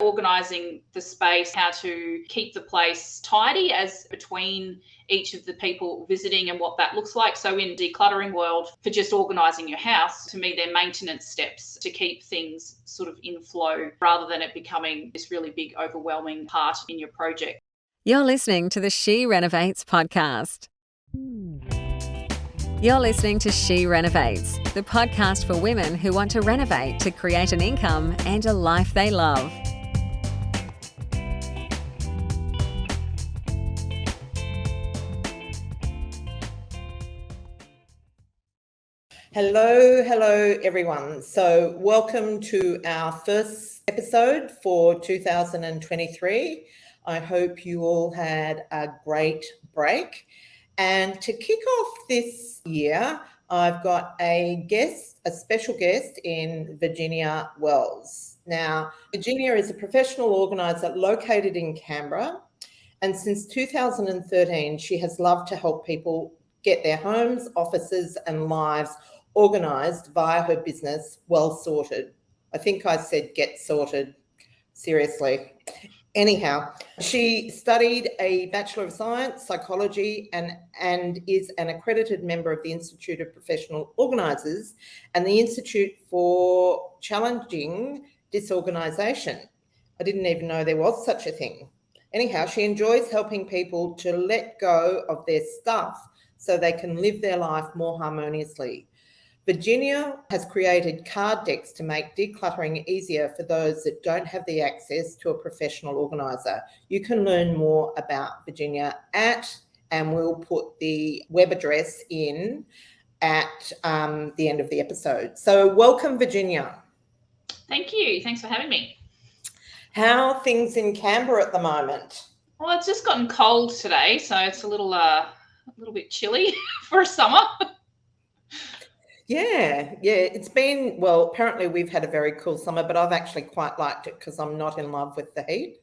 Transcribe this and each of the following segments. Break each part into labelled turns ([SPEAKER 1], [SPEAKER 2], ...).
[SPEAKER 1] organising the space, how to keep the place tidy as between each of the people visiting and what that looks like. So in decluttering world, for just organising your house, to me, they're maintenance steps to keep things sort of in flow rather than it becoming this really big, overwhelming part in your project.
[SPEAKER 2] You're listening to the She Renovates podcast. You're listening to She Renovates, the podcast for women who want to renovate to create an income and a life they love.
[SPEAKER 3] Hello everyone. So welcome to our first episode for 2023. I hope you all had a great break. And to kick off this year, I've got a special guest in Virginia Wells. Now, Virginia is a professional organiser located in Canberra. And since 2013, she has loved to help people get their homes, offices and lives organised via her business, Well Sorted. I think I said get sorted, seriously. Anyhow, she studied a Bachelor of Science, Psychology, and is an accredited member of the Institute of Professional Organisers and the Institute for Challenging Disorganization. I didn't even know there was such a thing. Anyhow, she enjoys helping people to let go of their stuff so they can live their life more harmoniously. Virginia has created card decks to make decluttering easier for those that don't have the access to a professional organiser. You can learn more about Virginia and we'll put the web address in at the end of the episode. So welcome, Virginia.
[SPEAKER 1] Thank you. Thanks for having me.
[SPEAKER 3] How are things in Canberra at the moment?
[SPEAKER 1] Well, it's just gotten cold today, so it's a little bit chilly for summer.
[SPEAKER 3] Yeah, it's been, well, apparently we've had a very cool summer, but I've actually quite liked it because I'm not in love with the heat.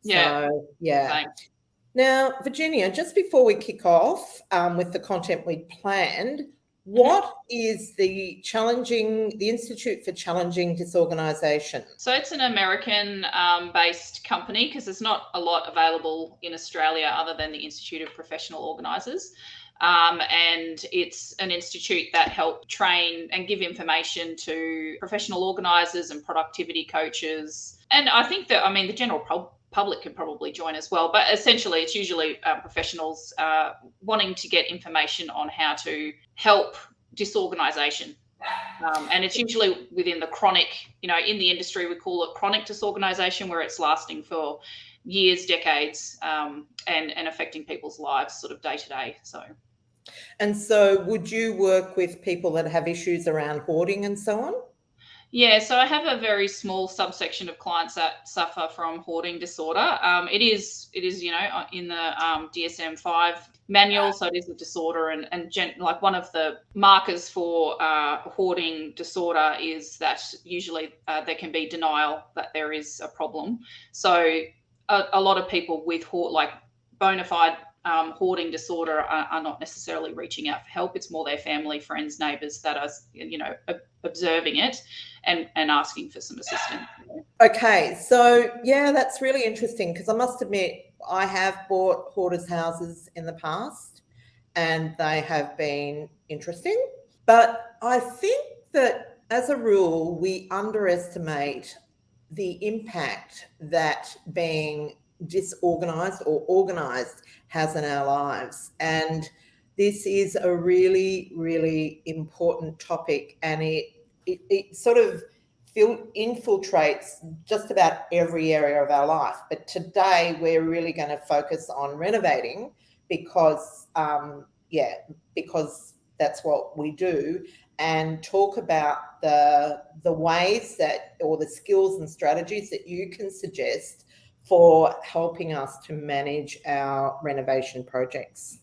[SPEAKER 1] Yeah.
[SPEAKER 3] So, yeah.
[SPEAKER 1] Thanks.
[SPEAKER 3] Now, Virginia, just before we kick off with the content we'd planned, what is the Institute for Challenging Disorganization?
[SPEAKER 1] So it's an American based company because there's not a lot available in Australia other than the Institute of Professional Organisers. And it's an institute that help train and give information to professional organisers and productivity coaches. And I think that, the general public can probably join as well. But essentially, it's usually professionals wanting to get information on how to help disorganisation. And it's usually within the chronic, in the industry, we call it chronic disorganisation, where it's lasting for years, decades, and affecting people's lives sort of day to day.
[SPEAKER 3] And so would you work with people that have issues around hoarding and so on?
[SPEAKER 1] Yeah, so I have a very small subsection of clients that suffer from hoarding disorder. It is, in the DSM-5 manual, so it is a disorder, and like one of the markers for hoarding disorder is that usually there can be denial that there is a problem. So a lot of people with bona fide hoarding disorder are not necessarily reaching out for help. It's more their family, friends, neighbours that are, observing it and asking for some assistance.
[SPEAKER 3] Okay, so yeah, that's really interesting because I must admit I have bought hoarders' houses in the past and they have been interesting. But I think that as a rule, we underestimate the impact that being disorganized or organized has in our lives. And this is a really, really important topic, and it sort of infiltrates just about every area of our life. But today we're really going to focus on renovating because that's what we do, and talk about the ways that, or the skills and strategies that you can suggest for helping us to manage our renovation projects.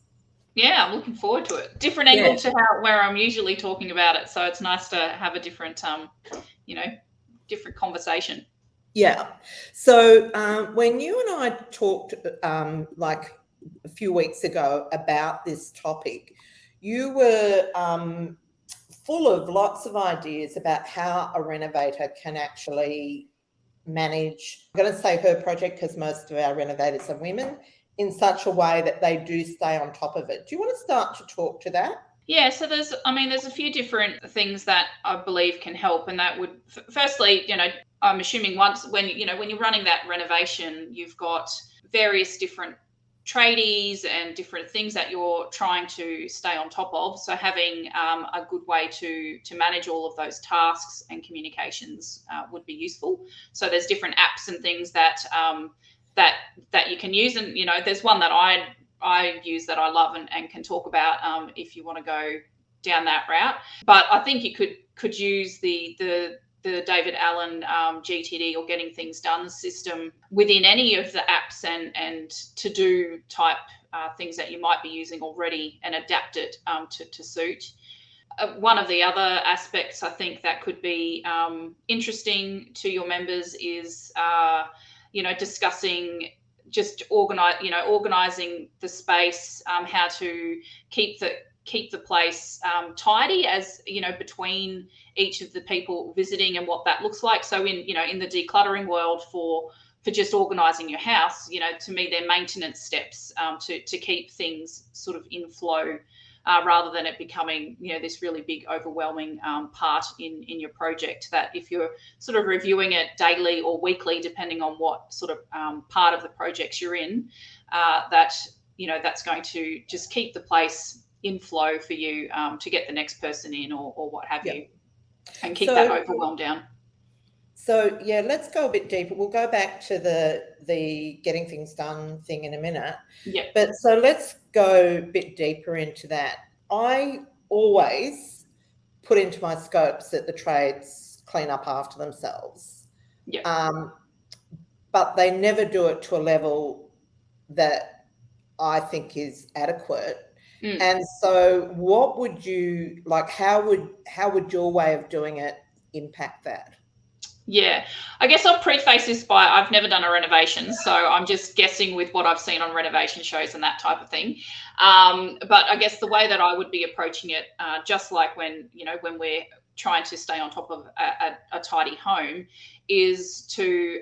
[SPEAKER 1] Yeah, I'm looking forward to it. Different angle to where I'm usually talking about it. So it's nice to have a different, different conversation.
[SPEAKER 3] Yeah. So when you and I talked like a few weeks ago about this topic, you were full of lots of ideas about how a renovator can actually manage, I'm going to say her project because most of our renovators are women, in such a way that they do stay on top of it. Do you want to start to talk to that?
[SPEAKER 1] Yeah, so there's a few different things that I believe can help, and that would, firstly, I'm assuming when you're running that renovation, you've got various different tradies and different things that you're trying to stay on top of. So having a good way to manage all of those tasks and communications would be useful. So there's different apps and things that you can use, and there's one that I use that I love and can talk about if you want to go down that route. But I think you could use the David Allen GTD or Getting Things Done system within any of the apps and to-do type things that you might be using already, and adapt it to suit. One of the other aspects I think that could be interesting to your members is discussing just organizing the space, how to keep the place tidy, as between each of the people visiting, and what that looks like. So in the decluttering world, for just organizing your house, to me, they're maintenance steps to keep things sort of in flow, rather than it becoming this really big overwhelming part in your project, that if you're sort of reviewing it daily or weekly, depending on what sort of part of the projects you're in, that's going to just keep the place in flow for you to get the next person in or what have you, and keep that overwhelm down.
[SPEAKER 3] So yeah, let's go a bit deeper. We'll go back to the Getting Things Done thing in a minute.
[SPEAKER 1] Yeah.
[SPEAKER 3] But so let's go a bit deeper into that. I always put into my scopes that the trades clean up after themselves.
[SPEAKER 1] Yeah.
[SPEAKER 3] But they never do it to a level that I think is adequate. And so what would you like, how would your way of doing it impact that?
[SPEAKER 1] Yeah, I guess I'll preface this by I've never done a renovation, so I'm just guessing with what I've seen on renovation shows and that type of thing. But I guess the way that I would be approaching it, just like when we're trying to stay on top of a tidy home, is to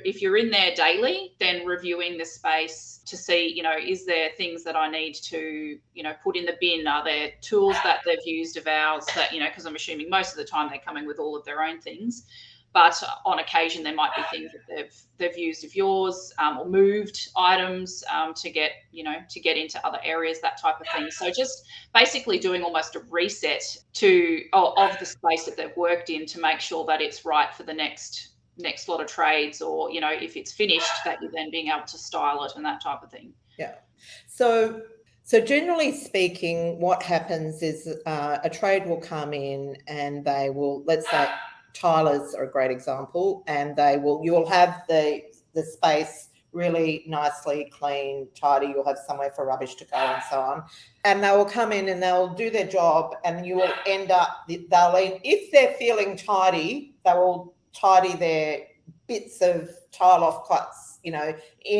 [SPEAKER 1] if you're in there daily, then reviewing the space to see, is there things that I need to put in the bin? Are there tools that they've used of ours that because I'm assuming most of the time they're coming with all of their own things. But on occasion, there might be things that they've used of yours, or moved items to get into other areas, that type of thing. So just basically doing almost a reset of the space that they've worked in, to make sure that it's right for the next lot of trades, or if it's finished, that you're then being able to style it and that type of thing.
[SPEAKER 3] Yeah. So generally speaking, what happens is a trade will come in and they will, let's say, tilers are a great example, and you will have the space really nicely clean, tidy. You'll have somewhere for rubbish to go and so on. And they will come in and they'll do their job, and you will end up, if they're feeling tidy, they will tidy their bits of tile off cuts, in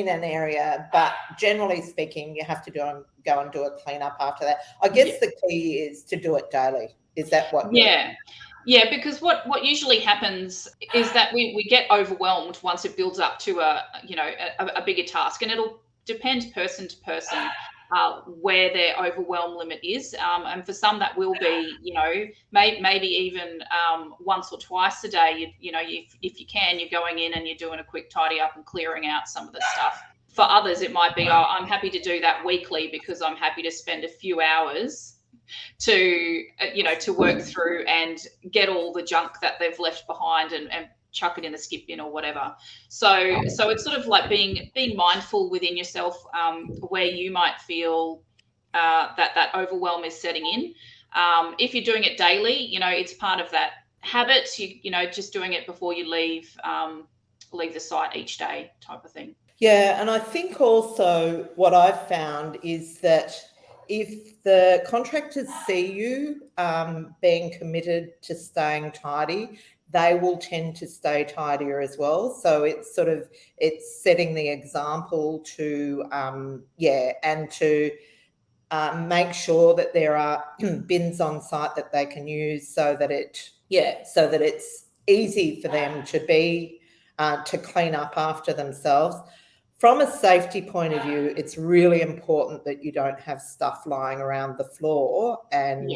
[SPEAKER 3] an area. But generally speaking, you have to go and do a clean up after that. I guess the key is to do it daily. Is that what?
[SPEAKER 1] Yeah, because what usually happens is that we get overwhelmed once it builds up to a bigger task, and it'll depend person to person where their overwhelm limit is, and for some that will be maybe even once or twice a day. If you can, you're going in and you're doing a quick tidy up and clearing out some of the stuff. For others, it might be, I'm happy to do that weekly because I'm happy to spend a few hours to work through and get all the junk that they've left behind and chuck it in the skip bin or whatever. So it's sort of like being mindful within yourself, where you might feel that overwhelm is setting in. If you're doing it daily, it's part of that habit. Just doing it before you leave the site each day, type of thing.
[SPEAKER 3] Yeah, and I think also what I've found is that if the contractors see you being committed to staying tidy, they will tend to stay tidier as well. So it's setting the example to and to make sure that there are bins on site that they can use, so that it's easy for them to be to clean up after themselves. From a safety point of view, it's really important that you don't have stuff lying around the floor, and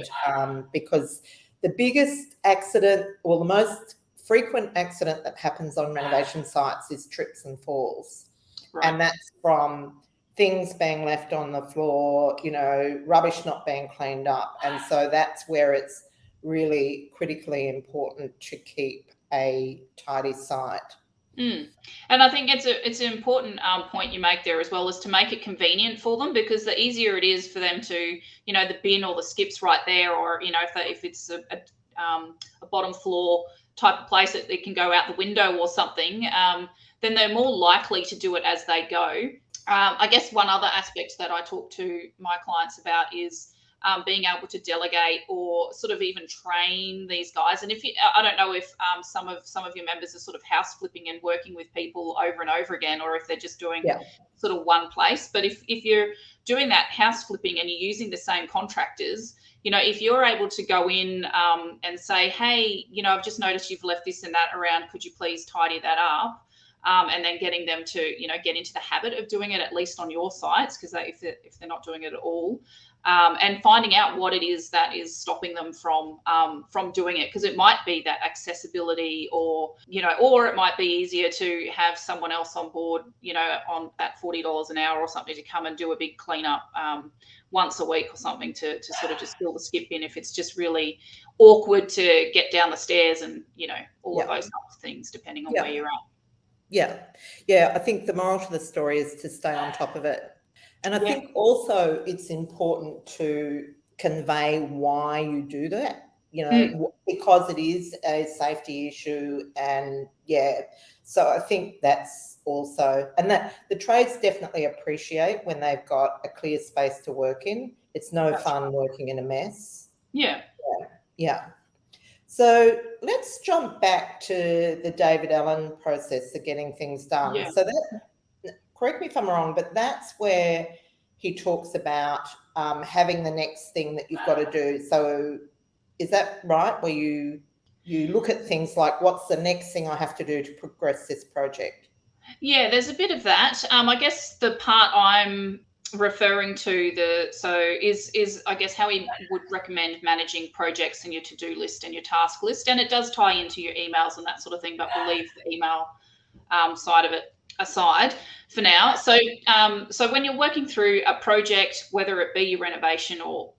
[SPEAKER 3] because the biggest accident, or the most frequent accident that happens on renovation sites, is trips and falls. Right. And that's from things being left on the floor, rubbish not being cleaned up. And so that's where it's really critically important to keep a tidy site.
[SPEAKER 1] And I think it's an important point you make there as well, is to make it convenient for them, because the easier it is for them to, the bin or the skip's right there, or if it's a bottom floor type of place that they can go out the window or something, then they're more likely to do it as they go. I guess one other aspect that I talk to my clients about is being able to delegate or sort of even train these guys. And I don't know if some of your members are sort of house flipping and working with people over and over again, or if they're just doing sort of one place. But if you're doing that house flipping and you're using the same contractors, if you're able to go in and say, hey, I've just noticed you've left this and that around, could you please tidy that up? And then getting them to, get into the habit of doing it, at least on your sites, because if they're not doing it at all, and finding out what it is that is stopping them from doing it, because it might be that accessibility, or it might be easier to have someone else on board, on at $40 an hour or something, to come and do a big cleanup once a week or something, to sort of just fill the skip in if it's just really awkward to get down the stairs, and all of those types of things, depending on where you're at.
[SPEAKER 3] Yeah. I think the moral to the story is to stay on top of it. And I think also it's important to convey why you do that, because it is a safety issue. And so I think that's also, and that the trades definitely appreciate when they've got a clear space to work in. It's no fun working in a mess.
[SPEAKER 1] Yeah.
[SPEAKER 3] So let's jump back to the David Allen process of getting things done. Yeah. So that, correct me if I'm wrong, but that's where he talks about having the next thing that you've got to do. So is that right? Where you look at things like, what's the next thing I have to do to progress this project?
[SPEAKER 1] Yeah, there's a bit of that. I guess the part I'm referring to is I guess how he would recommend managing projects and your to-do list and your task list, and it does tie into your emails and that sort of thing, but we'll leave the email side of it aside for now. So when you're working through a project, whether it be your renovation or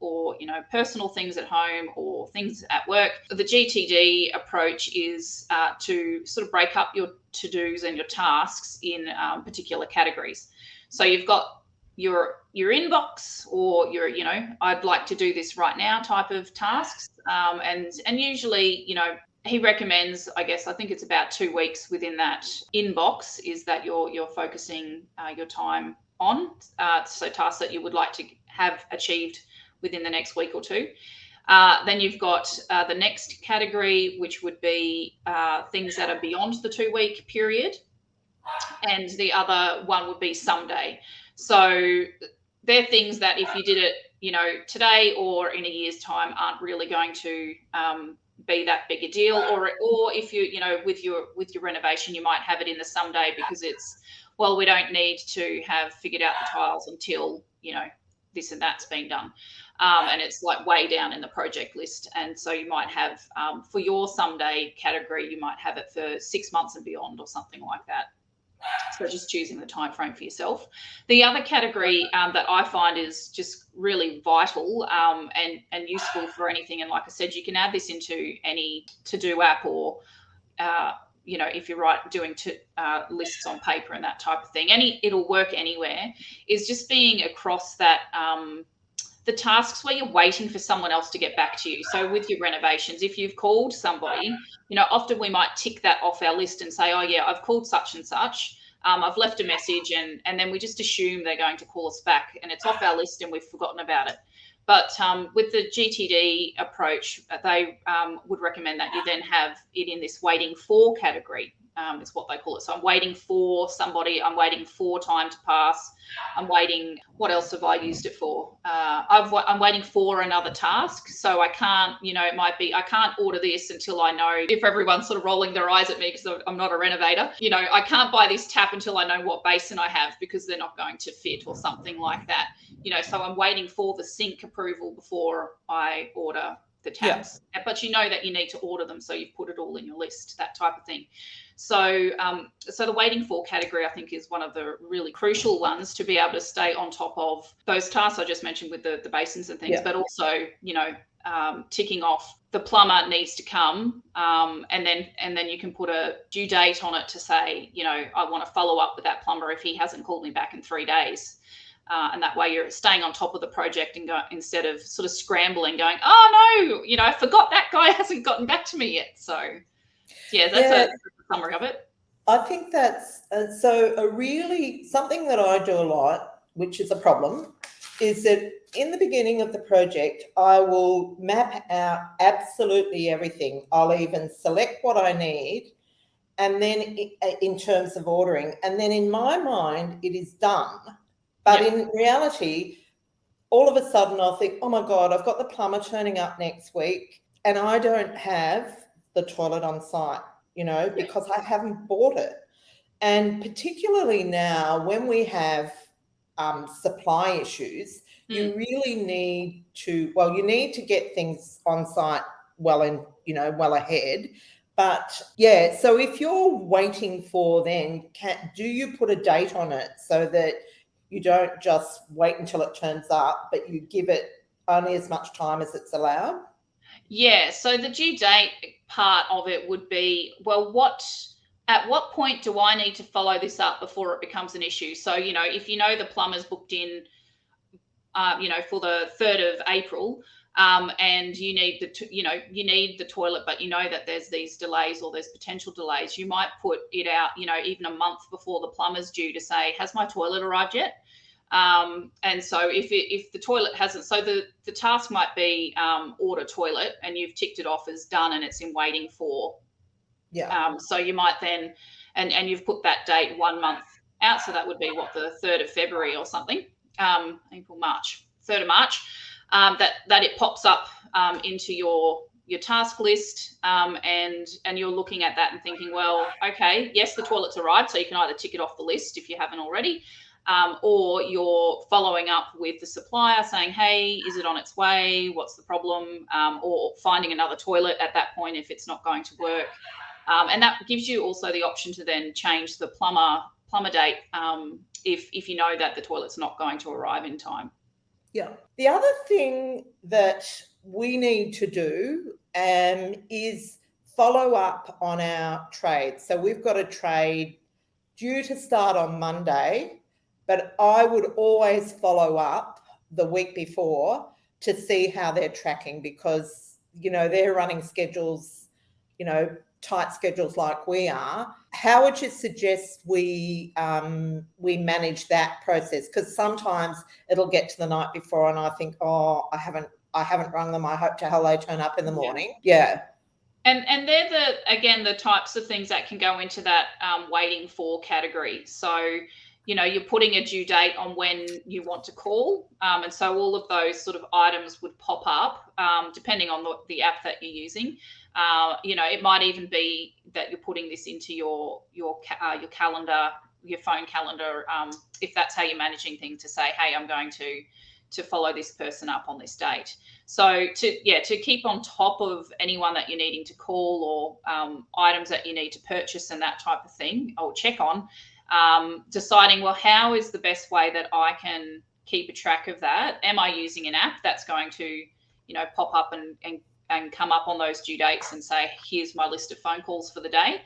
[SPEAKER 1] personal things at home or things at work, the GTD approach is to sort of break up your to-dos and your tasks in particular categories. So you've got your inbox, or your I'd like to do this right now type of tasks, and usually he recommends, I think it's about 2 weeks within that inbox is that you're focusing your time on, so tasks that you would like to have achieved within the next week or two. Then you've got the next category, which would be things that are beyond the 2-week period, and the other one would be someday. So they're things that if you did it, today or in a year's time, aren't really going to be that big a deal. Or if you, with your renovation, you might have it in the someday because it's, well, we don't need to have figured out the tiles until, this and that's been done. And it's like way down in the project list. And so you might have, for your someday category, you might have it for 6 months and beyond or something like that. So just choosing the time frame for yourself. The other category that I find is just really vital and useful for anything. And like I said, you can add this into any to-do app, or if you're doing lists on paper and that type of thing. It'll work anywhere. Is just being across that. The tasks where you're waiting for someone else to get back to you. So with your renovations, if you've called somebody, often we might tick that off our list and say, oh yeah, I've called such and such. I've left a message, and then we just assume they're going to call us back, and it's off our list and we've forgotten about it. But with the GTD approach, they would recommend that you then have it in this waiting for category. is what they call it. So I'm waiting for somebody, I'm waiting for time to pass, I'm waiting, what else have I used it for? I'm waiting for another task. So I can't, it might be, I can't order this until I know, if everyone's sort of rolling their eyes at me because I'm not a renovator, I can't buy this tap until I know what basin I have because they're not going to fit or something like that. So I'm waiting for the sink approval before I order the taps. Yeah. But that you need to order them, so you've put it all in your list, that type of thing. So so the waiting for category, I think, is one of the really crucial ones to be able to stay on top of those tasks I just mentioned with the basins and things, but also, ticking off the plumber needs to come, and then you can put a due date on it to say, I want to follow up with that plumber if he hasn't called me back in 3 days. And that way you're staying on top of the project and instead of sort of scrambling, going, oh no, I forgot that guy hasn't gotten back to me yet. So that's a summary of it.
[SPEAKER 3] I think that's something that I do a lot, which is a problem, is that in the beginning of the project, I will map out absolutely everything. I'll even select what I need, and then in terms of ordering, and then in my mind, it is done. But in reality, all of a sudden I'll think, oh my God, I've got the plumber turning up next week and I don't have the toilet on site, because I haven't bought it. And particularly now when we have supply issues, you really need to get things on site well ahead. But so if you're waiting for then, do you put a date on it so that you don't just wait until it turns up, but you give it only as much time as it's allowed?
[SPEAKER 1] Yeah, so the due date part of it would be, at what point do I need to follow this up before it becomes an issue? So, if the plumber's booked in, for the 3rd of April, and you need the toilet, but that there's these delays or there's potential delays, you might put it out, even a month before the plumber's due to say, has my toilet arrived yet? And so if the toilet hasn't, so the task might be order toilet, and you've ticked it off as done and it's in waiting for. So you might then, and you've put that date 1 month out, so that would be the 3rd of February or something, April, March, 3rd of March, that it pops up into your task list, and you're looking at that and thinking, well, okay, yes, the toilet's arrived, so you can either tick it off the list if you haven't already, or you're following up with the supplier saying, hey, is it on its way? What's the problem? Or finding another toilet at that point if it's not going to work. And that gives you also the option to then change the plumber date if you know that the toilet's not going to arrive in time.
[SPEAKER 3] Yeah. The other thing that we need to do is follow up on our trade. So we've got a trade due to start on Monday, but I would always follow up the week before to see how they're tracking, because, they're running schedules, tight schedules like we are. How would you suggest we manage that process? Because sometimes it'll get to the night before and I think, oh, I haven't rung them. I hope to hell they turn up in the morning. Yeah.
[SPEAKER 1] And they're the types of things that can go into that waiting for category. So, you're putting a due date on when you want to call. And so all of those sort of items would pop up depending on the app that you're using. It might even be that you're putting this into your calendar, your phone calendar, if that's how you're managing things, to say, hey, I'm going to follow this person up on this date. So to keep on top of anyone that you're needing to call, or items that you need to purchase and that type of thing, or check on, deciding, well, how is the best way that I can keep a track of that? Am I using an app that's going to, pop up and come up on those due dates and say, here's my list of phone calls for the day?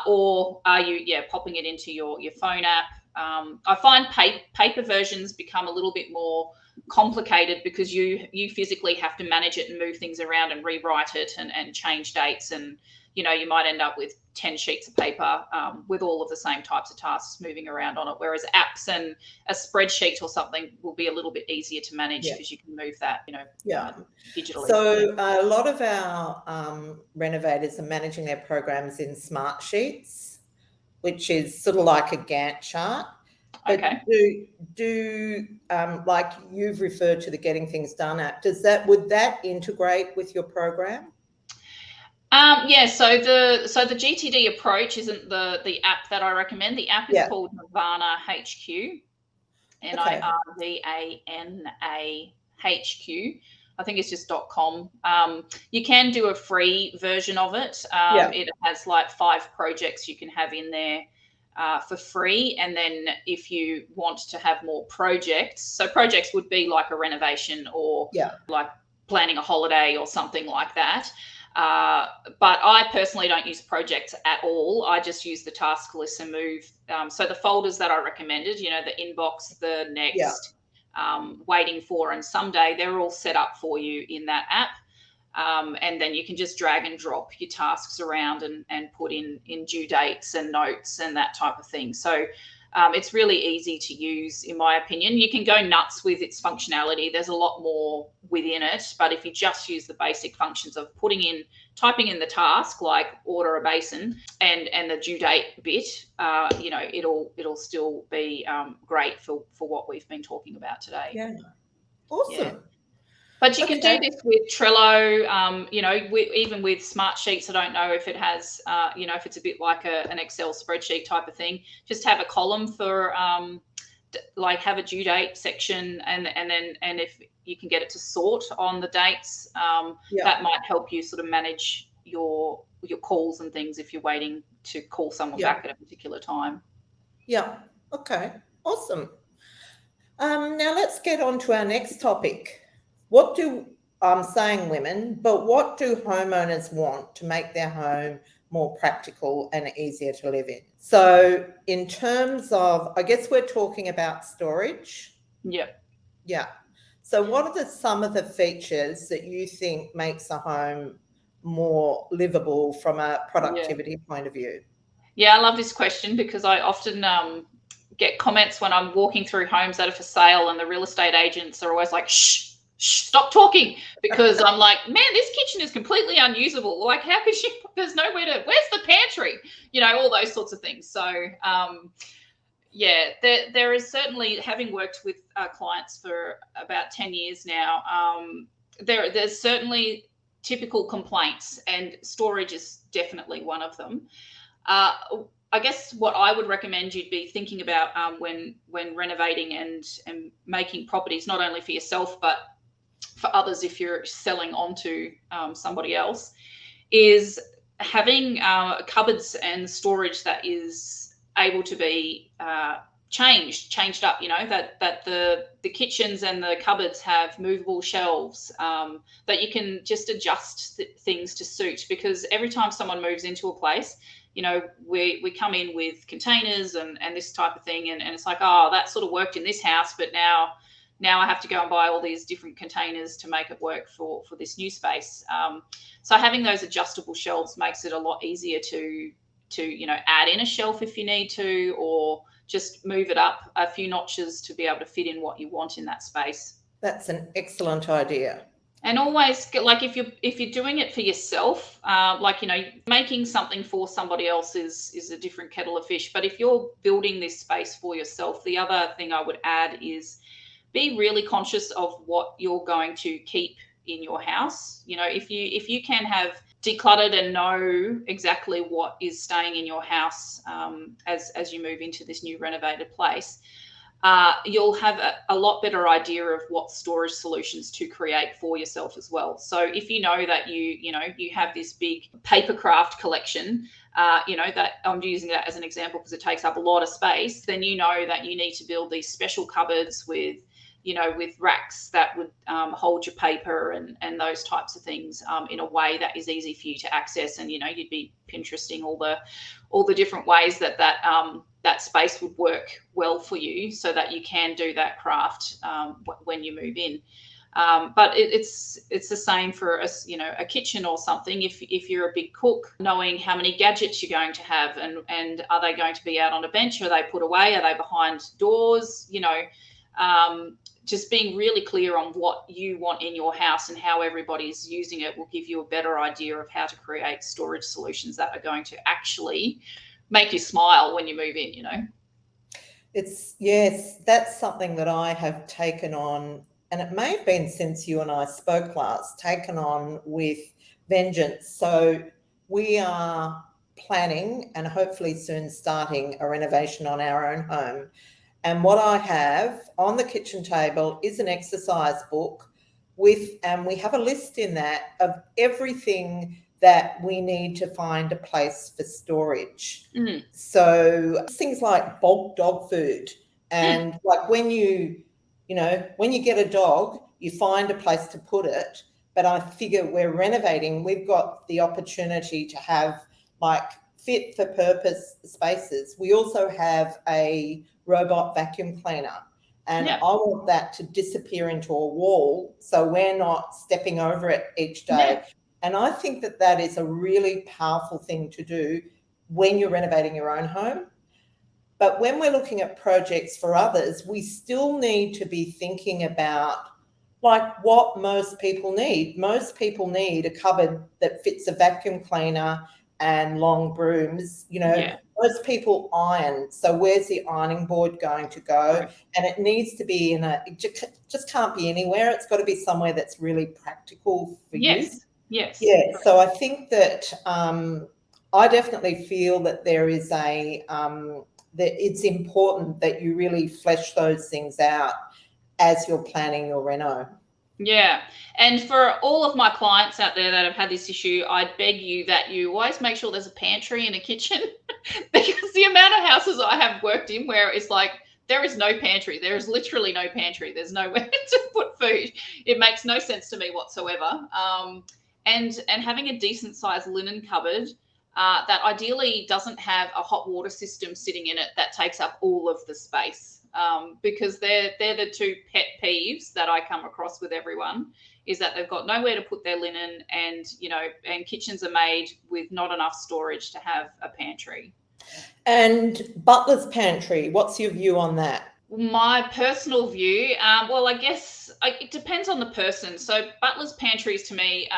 [SPEAKER 1] Or are you, popping it into your phone app? I find paper versions become a little bit more complicated because you physically have to manage it and move things around and rewrite it and change dates, and you know, you might end up with 10 sheets of paper with all of the same types of tasks moving around on it, whereas apps and a spreadsheet or something will be a little bit easier to manage because you can move that, you know, digitally.
[SPEAKER 3] So a lot of our renovators are managing their programs in smart sheets, which is sort of like a Gantt chart. But
[SPEAKER 1] Okay.
[SPEAKER 3] like you've referred to the Getting Things Done app, would that integrate with your program?
[SPEAKER 1] So the GTD approach isn't the app that I recommend. The app is called Nirvana HQ, NIRVANA HQ. I think it's just .com. You can do a free version of it. It has like 5 projects you can have in there for free. And then if you want to have more projects, so projects would be like a renovation or like planning a holiday or something like that. But I personally don't use projects at all. I just use the task list and move. So the folders that I recommended, you know, the inbox, the next, waiting for, and someday, they're all set up for you in that app. And then you can just drag and drop your tasks around and put in due dates and notes and that type of thing. So it's really easy to use, in my opinion. You can go nuts with its functionality. There's a lot more within it, but if you just use the basic functions of typing in the task, like order a basin, and the due date bit, you know, it'll still be great for what we've been talking about today.
[SPEAKER 3] Yeah, awesome.
[SPEAKER 1] Yeah. But you can do this with Trello, you know, even with smart sheets. I don't know if it has, you know, if it's a bit like an Excel spreadsheet type of thing. Just have a column for, like, have a due date section, and if you can get it to sort on the dates, that might help you sort of manage your calls and things if you're waiting to call someone back at a particular time.
[SPEAKER 3] Yeah. Okay. Awesome. Now let's get on to our next topic. I'm saying women, but what do homeowners want to make their home more practical and easier to live in? So in terms of, I guess we're talking about storage.
[SPEAKER 1] Yeah.
[SPEAKER 3] So what are some of the features that you think makes a home more livable from a productivity point of view?
[SPEAKER 1] Yeah, I love this question because I often get comments when I'm walking through homes that are for sale, and the real estate agents are always like, shh, stop talking, because I'm like, man, this kitchen is completely unusable. Like, how could you, there's nowhere to, where's the pantry? You know, all those sorts of things. So, there is certainly, having worked with clients for about 10 years now, there's certainly typical complaints, and storage is definitely one of them. I guess what I would recommend you'd be thinking about when renovating and making properties, not only for yourself, but for others if you're selling onto somebody else, is having cupboards and storage that is able to be changed up, you know, that the kitchens and the cupboards have movable shelves, that you can just adjust things to suit, because every time someone moves into a place, you know, we come in with containers and this type of thing, and it's like, oh, that sort of worked in this house, but now I have to go and buy all these different containers to make it work for this new space. So having those adjustable shelves makes it a lot easier to you know, add in a shelf if you need to, or just move it up a few notches to be able to fit in what you want in that space.
[SPEAKER 3] That's an excellent idea.
[SPEAKER 1] And always, like, if you're doing it for yourself, like, you know, making something for somebody else is a different kettle of fish. But if you're building this space for yourself, the other thing I would add is be really conscious of what you're going to keep in your house. You know, if you can have decluttered and know exactly what is staying in your house as you move into this new renovated place, you'll have a lot better idea of what storage solutions to create for yourself as well. So if you know that you have this big paper craft collection, you know, that I'm using that as an example because it takes up a lot of space, then you know that you need to build these special cupboards with racks that would hold your paper and those types of things in a way that is easy for you to access. And, you know, you'd be Pinteresting all the different ways that space would work well for you, so that you can do that craft when you move in. But it's the same for a kitchen or something. If you're a big cook, knowing how many gadgets you're going to have, and are they going to be out on a bench? Are they put away? Are they behind doors? Just being really clear on what you want in your house and how everybody's using it will give you a better idea of how to create storage solutions that are going to actually make you smile when you move in.
[SPEAKER 3] Yes, that's something that I have taken on, and it may have been since you and I spoke last, taken on with vengeance. So we are planning and hopefully soon starting a renovation on our own home. And what I have on the kitchen table is an exercise book and we have a list in that of everything that we need to find a place for storage. So things like bulk dog food, and like when you get a dog, you find a place to put it. But I figure we're renovating, we've got the opportunity to have like fit for purpose spaces. We also have a robot vacuum cleaner, and I want that to disappear into a wall so we're not stepping over it each day. And I think that is a really powerful thing to do when you're renovating your own home. But when we're looking at projects for others, we still need to be thinking about like what most people need. Most people need a cupboard that fits a vacuum cleaner and long brooms. Most people iron. So where's the ironing board going to go? Right. And it needs to be it just can't be anywhere. It's got to be somewhere that's really practical for use.
[SPEAKER 1] Yes.
[SPEAKER 3] Yeah. So I think that I definitely feel that there is that it's important that you really flesh those things out as you're planning your reno.
[SPEAKER 1] Yeah. And for all of my clients out there that have had this issue, I'd beg you that you always make sure there's a pantry and a kitchen because the amount of houses I have worked in where it's like there is no pantry. There is literally no pantry. There's nowhere to put food. It makes no sense to me whatsoever. And having a decent sized linen cupboard that ideally doesn't have a hot water system sitting in it that takes up all of the space. Because they're the two pet peeves that I come across with everyone, is that they've got nowhere to put their linen, and kitchens are made with not enough storage to have a pantry.
[SPEAKER 3] And Butler's pantry, what's your view on that?
[SPEAKER 1] My personal view, well, I guess it depends on the person. So Butler's pantries to me,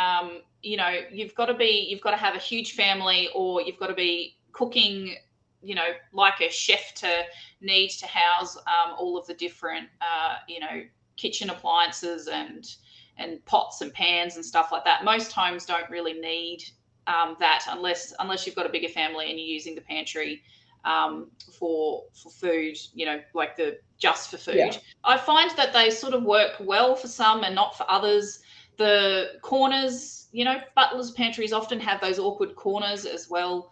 [SPEAKER 1] you've got to have a huge family, or you've got to be cooking like a chef to need to house all of the different, kitchen appliances and pots and pans and stuff like that. Most homes don't really need that unless you've got a bigger family and you're using the pantry for food, like just for food. Yeah. I find that they sort of work well for some and not for others. The corners, Butler's pantries often have those awkward corners as well.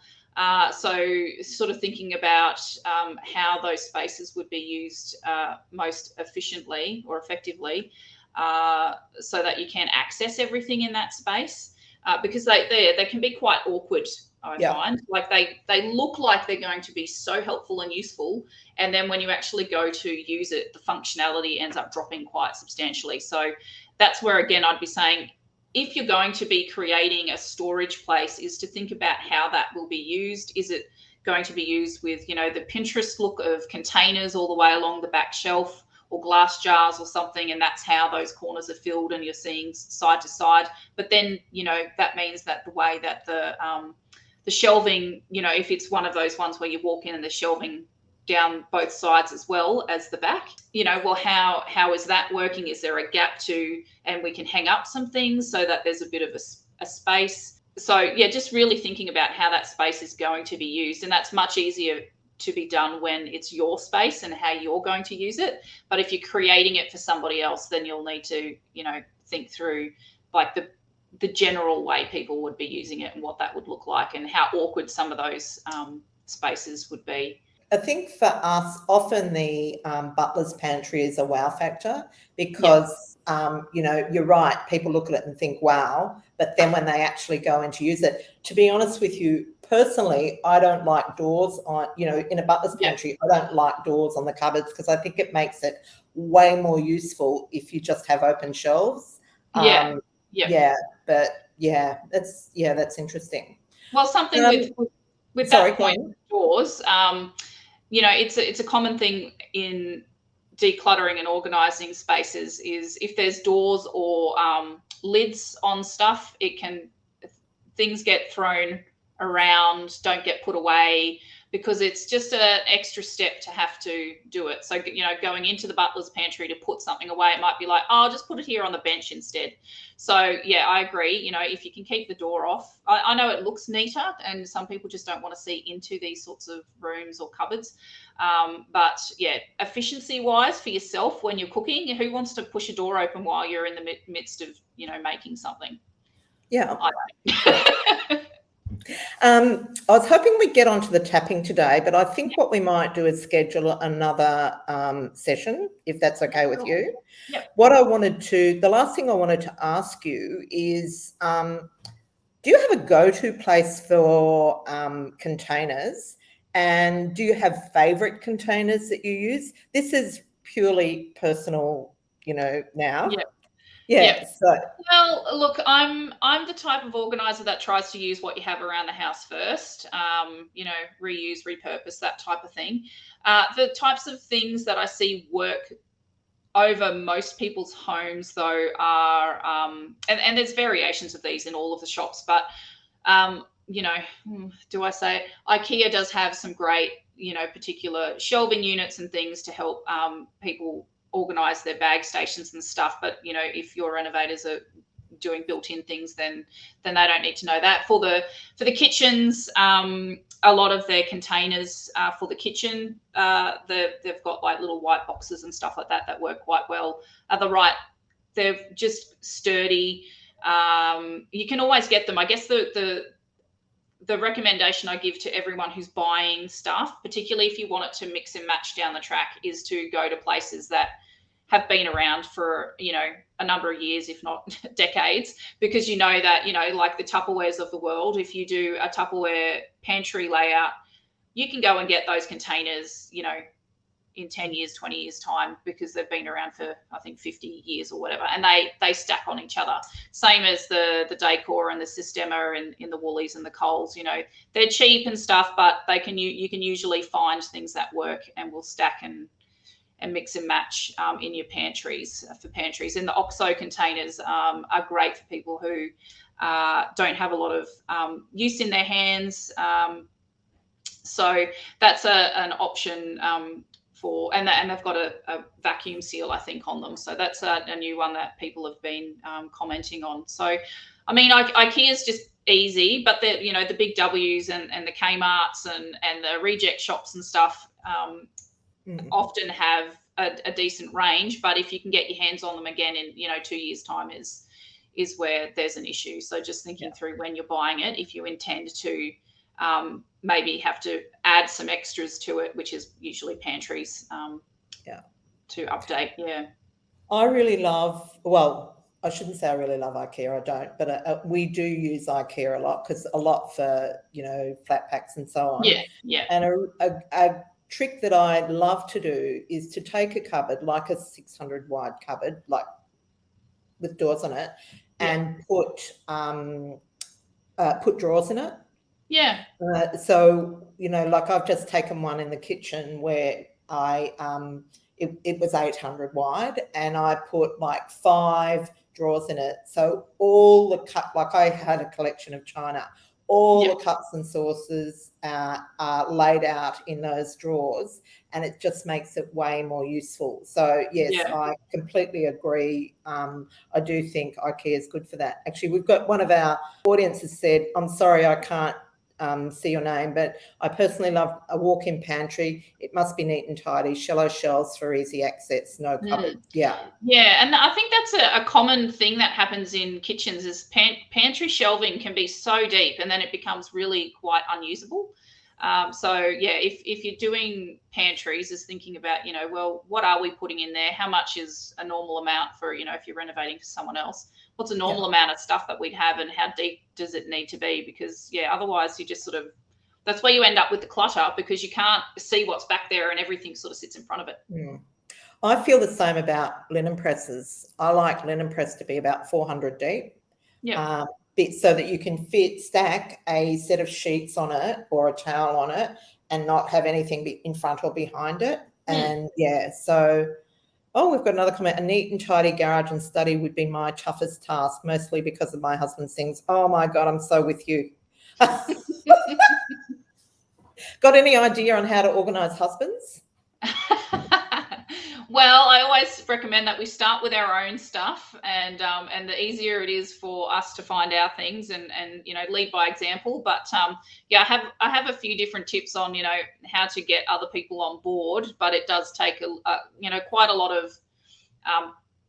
[SPEAKER 1] So sort of thinking about how those spaces would be used most efficiently or effectively so that you can access everything in that space because they can be quite awkward, I find. Like they look like they're going to be so helpful and useful, and then when you actually go to use it, the functionality ends up dropping quite substantially. So that's where, again, I'd be saying, if you're going to be creating a storage place, is to think about how that will be used. Is it going to be used with, the Pinterest look of containers all the way along the back shelf, or glass jars or something, and that's how those corners are filled and you're seeing side to side. But then, that means that the way that the shelving, if it's one of those ones where you walk in and the shelving down both sides as well as the back, well, how is that working? Is there a gap and we can hang up some things so that there's a bit of a space? So yeah, just really thinking about how that space is going to be used. And that's much easier to be done when it's your space and how you're going to use it. But if you're creating it for somebody else, then you'll need to, think through like the general way people would be using it and what that would look like and how awkward some of those spaces would be.
[SPEAKER 3] I think for us, often the Butler's pantry is a wow factor because, you're right, people look at it and think, wow, but then when they actually go in to use it, to be honest with you, personally, I don't like doors on, in a butler's pantry, I don't like doors on the cupboards because I think it makes it way more useful if you just have open shelves. But that's interesting.
[SPEAKER 1] Well, something with
[SPEAKER 3] sorry,
[SPEAKER 1] that point of doors, it's a common thing in decluttering and organising spaces is if there's doors or lids on stuff, things get thrown around, don't get put away, because it's just an extra step to have to do it. So, going into the butler's pantry to put something away, it might be like, oh, I'll just put it here on the bench instead. So, yeah, I agree. If you can keep the door off, I know it looks neater and some people just don't want to see into these sorts of rooms or cupboards. But yeah, efficiency wise for yourself when you're cooking, who wants to push a door open while you're in the midst of, making something?
[SPEAKER 3] Yeah.
[SPEAKER 1] I don't.
[SPEAKER 3] I was hoping we'd get onto the tapping today, but I think what we might do is schedule another session, if that's okay with you.
[SPEAKER 1] Yep.
[SPEAKER 3] The last thing I wanted to ask you is, do you have a go-to place for containers? And do you have favourite containers that you use? This is purely personal, now.
[SPEAKER 1] Yep.
[SPEAKER 3] Yeah.
[SPEAKER 1] Yep.
[SPEAKER 3] So,
[SPEAKER 1] well, look, I'm the type of organizer that tries to use what you have around the house first. Reuse, repurpose, that type of thing. The types of things that I see work over most people's homes, though, are and there's variations of these in all of the shops, but do I say it? IKEA does have some great, particular shelving units and things to help people organize their bag stations and stuff. But if your renovators are doing built-in things, then they don't need to know that. For the kitchens, a lot of their containers for the kitchen, they've got like little white boxes and stuff like that work quite well. They're just sturdy. You can always get them. I guess the recommendation I give to everyone who's buying stuff, particularly if you want it to mix and match down the track, is to go to places that have been around for, a number of years, if not decades, because that, like the Tupperwares of the world, if you do a Tupperware pantry layout, you can go and get those containers, in 10 years, 20 years time, because they've been around for, I think, 50 years or whatever, and they stack on each other. Same as the Decor and the Systema in the Woolies and the Coles, they're cheap and stuff, but you can usually find things that work and will stack and mix and match in your pantries, for pantries. And the OXO containers are great for people who don't have a lot of use in their hands. So that's an option and they've got a vacuum seal, I think, on them. So that's a new one that people have been commenting on. So, I mean, IKEA's just easy, but the big W's and the Kmarts and the reject shops and stuff often have a decent range. But if you can get your hands on them again in 2 years' time is where there's an issue. So just thinking through when you're buying it, if you intend to maybe have to add some extras to it, which is usually pantries to update.
[SPEAKER 3] I really love, I shouldn't say I really love IKEA, I don't, but we do use IKEA a lot for, flat packs and so on.
[SPEAKER 1] Yeah.
[SPEAKER 3] And a trick that I love to do is to take a cupboard, like a 600 wide cupboard, like with doors on it, and put drawers in it.
[SPEAKER 1] Yeah.
[SPEAKER 3] So, like I've just taken one in the kitchen where it was 800 wide, and I put like 5 drawers in it. So all the like I had a collection of china, all the cups and saucers are laid out in those drawers, and it just makes it way more useful. So yes, I completely agree. I do think IKEA is good for that. Actually, we've got one of our audiences said, I'm sorry I can't see your name, but I personally love a walk-in pantry. It must be neat and tidy, shallow shelves for easy access, no cupboard. Yeah, and
[SPEAKER 1] I think that's a common thing that happens in kitchens is pantry shelving can be so deep and then it becomes really quite unusable. If you're doing pantries, is thinking about, well, what are we putting in there? How much is a normal amount for, if you're renovating for someone else? What's a normal amount of stuff that we'd have, and how deep does it need to be? Because otherwise you're just sort of that's where you end up with the clutter, because you can't see what's back there and everything sort of sits in front of it.
[SPEAKER 3] I feel the same about linen presses. I like linen press to be about 400 deep.
[SPEAKER 1] Yeah.
[SPEAKER 3] So that you can stack a set of sheets on it or a towel on it and not have anything in front or behind it. And so, we've got another comment. A neat and tidy garage and study would be my toughest task, mostly because of my husband's things. Oh my God, I'm so with you. Got any idea on how to organise husbands?
[SPEAKER 1] Well, I always recommend that we start with our own stuff, and the easier it is for us to find our things and lead by example. But I have a few different tips on how to get other people on board, but it does take quite a lot of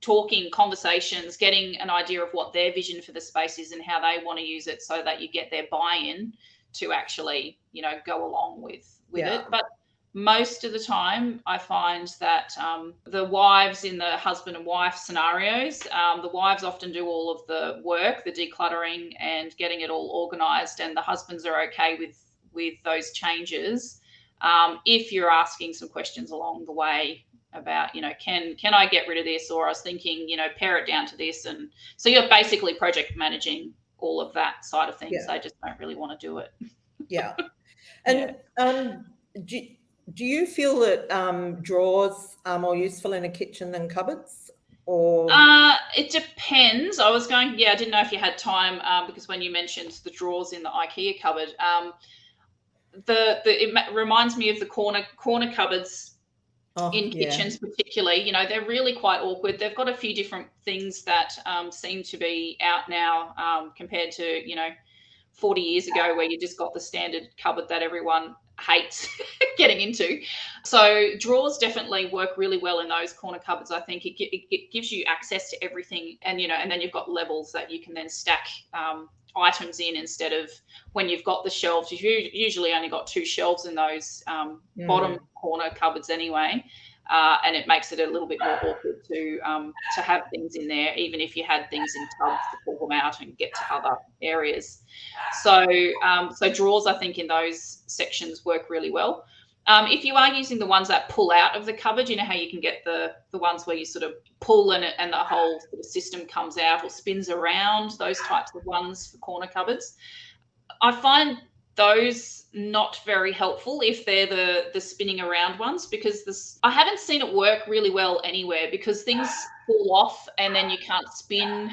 [SPEAKER 1] talking, conversations, getting an idea of what their vision for the space is and how they want to use it, so that you get their buy-in to actually go along with it. But most of the time, I find that the wives in the husband and wife scenarios, the wives often do all of the work, the decluttering and getting it all organised, and the husbands are okay with those changes. If you're asking some questions along the way about, can I get rid of this? Or I was thinking, pare it down to this. And so you're basically project managing all of that side of things. They just don't really want to do it.
[SPEAKER 3] Yeah. And do you feel that drawers are more useful in a kitchen than cupboards? Or
[SPEAKER 1] it depends. I didn't know if you had time, because when you mentioned the drawers in the IKEA cupboard, it reminds me of the corner cupboards in kitchens, particularly. They're really quite awkward. They've got a few different things that seem to be out now, compared to 40 years ago, where you just got the standard cupboard that everyone hates getting into. So drawers definitely work really well in those corner cupboards. I think it gives you access to everything, and and then you've got levels that you can then stack items in, instead of when you've got the shelves. You've usually only got 2 shelves in those bottom corner cupboards anyway. And it makes it a little bit more awkward to have things in there, even if you had things in tubs to pull them out and get to other areas. So drawers, I think, in those sections work really well. If you are using the ones that pull out of the cupboard, how you can get the ones where you sort of pull and the whole sort of system comes out or spins around, those types of ones for corner cupboards, I find those not very helpful if they're the spinning around ones, because I haven't seen it work really well anywhere, because things fall off and then you can't spin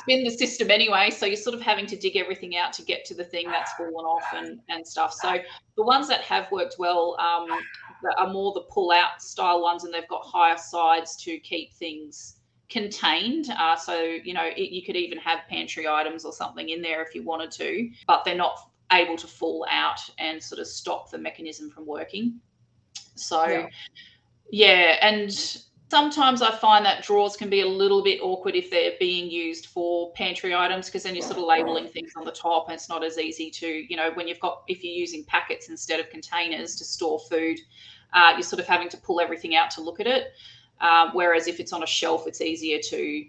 [SPEAKER 1] the system anyway, so you're sort of having to dig everything out to get to the thing that's fallen off and stuff. So the ones that have worked well are more the pull out style ones, and they've got higher sides to keep things contained. So you could even have pantry items or something in there if you wanted to, but they're not able to fall out and sort of stop the mechanism from working. So and sometimes I find that drawers can be a little bit awkward if they're being used for pantry items, because then you're sort of labeling things on the top, and it's not as easy to, if you're using packets instead of containers to store food, you're sort of having to pull everything out to look at it. Whereas if it's on a shelf, it's easier to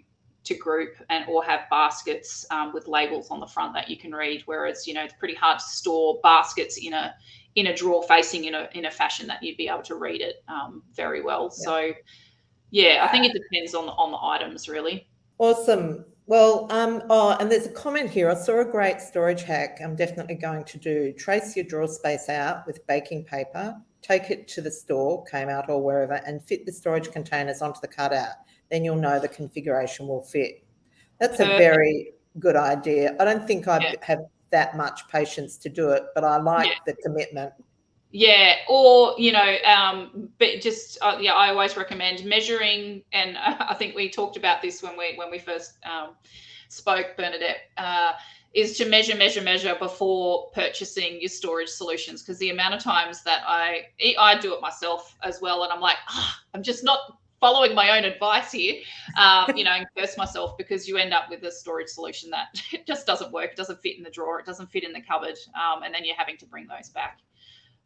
[SPEAKER 1] group or have baskets with labels on the front that you can read. Whereas, it's pretty hard to store baskets in a drawer facing in a fashion that you'd be able to read it very well. Yeah. So I think it depends on the items, really.
[SPEAKER 3] Awesome. Well, and there's a comment here. I saw a great storage hack I'm definitely going to do. Trace your drawer space out with baking paper, take it to the store, Kmart or wherever, and fit the storage containers onto the cutout. Then you'll know the configuration will fit. That's a very good idea. I don't think I have that much patience to do it, but I like the commitment.
[SPEAKER 1] Yeah, or but just I always recommend measuring, and I think we talked about this when we first spoke, Bernadette, is to measure before purchasing your storage solutions, because the amount of times that I do it myself as well, and I'm like, I'm just not following my own advice here, and curse myself, because you end up with a storage solution that just doesn't work. It doesn't fit in the drawer. It doesn't fit in the cupboard, and then you're having to bring those back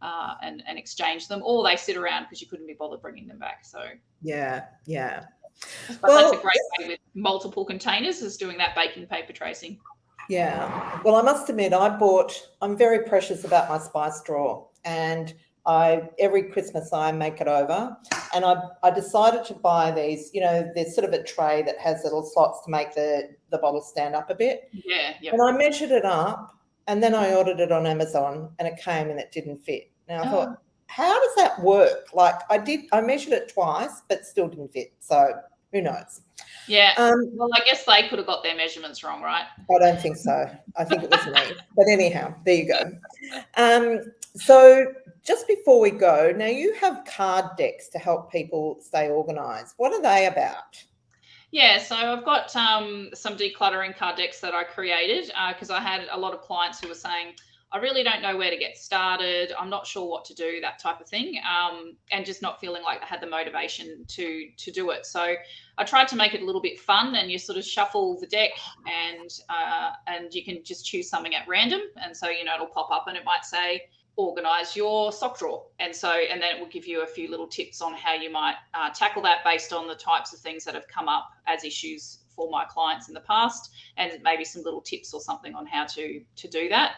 [SPEAKER 1] and exchange them, or they sit around because you couldn't be bothered bringing them back. So
[SPEAKER 3] yeah.
[SPEAKER 1] But that's a great way with multiple containers, is doing that baking paper tracing.
[SPEAKER 3] Yeah. Well, I must admit, I'm very precious about my spice drawer, and every Christmas I make it over, and I decided to buy these, there's sort of a tray that has little slots to make the bottle stand up a bit.
[SPEAKER 1] Yeah, yeah.
[SPEAKER 3] And I measured it up, and then I ordered it on Amazon, and it came and it didn't fit. Now I thought, how does that work? Like I measured it twice, but still didn't fit. So who knows?
[SPEAKER 1] Yeah. Well, I guess they could have got their measurements wrong, right?
[SPEAKER 3] I don't think so. I think it was me. But anyhow, there you go. So just before we go, now you have card decks to help people stay organised. What are they about?
[SPEAKER 1] Yeah, so I've got some decluttering card decks that I created because I had a lot of clients who were saying, I really don't know where to get started. I'm not sure what to do, that type of thing, and just not feeling like they had the motivation to do it. So I tried to make it a little bit fun, and you sort of shuffle the deck, and you can just choose something at random, and so it'll pop up, and it might say organize your sock drawer, and then it will give you a few little tips on how you might tackle that based on the types of things that have come up as issues for my clients in the past, and maybe some little tips or something on how to do that.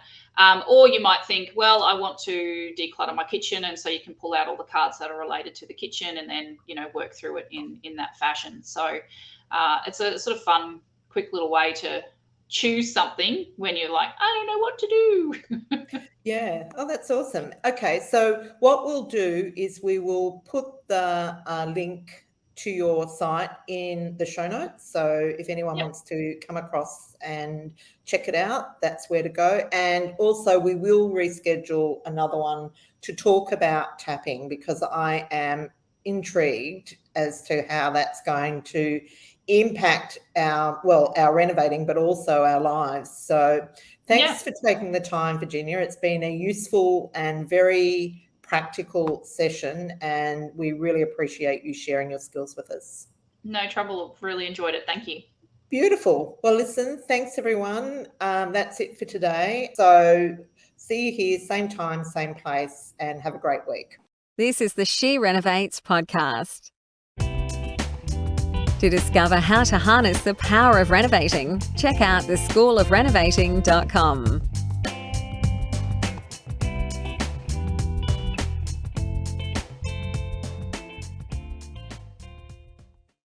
[SPEAKER 1] Or you might think, well, I want to declutter my kitchen, and so you can pull out all the cards that are related to the kitchen, and then work through it in that fashion. So it's a sort of fun, quick little way to choose something when you're like, I don't know what to do.
[SPEAKER 3] Yeah. Oh, that's awesome. Okay. So what we'll do is we will put the link to your site in the show notes. So if anyone wants to come across and check it out, that's where to go. And also we will reschedule another one to talk about tapping, because I am intrigued as to how that's going to impact our renovating, but also our lives. So thanks for taking the time, Virginia. It's been a useful and very practical session, and we really appreciate you sharing your skills with us.
[SPEAKER 1] No trouble. Really enjoyed it. Thank you.
[SPEAKER 3] Beautiful. Well, listen, thanks everyone. That's it for today. So see you here, same time, same place, and have a great week.
[SPEAKER 2] This is the She Renovates podcast. To discover how to harness the power of renovating, check out theschoolofrenovating.com.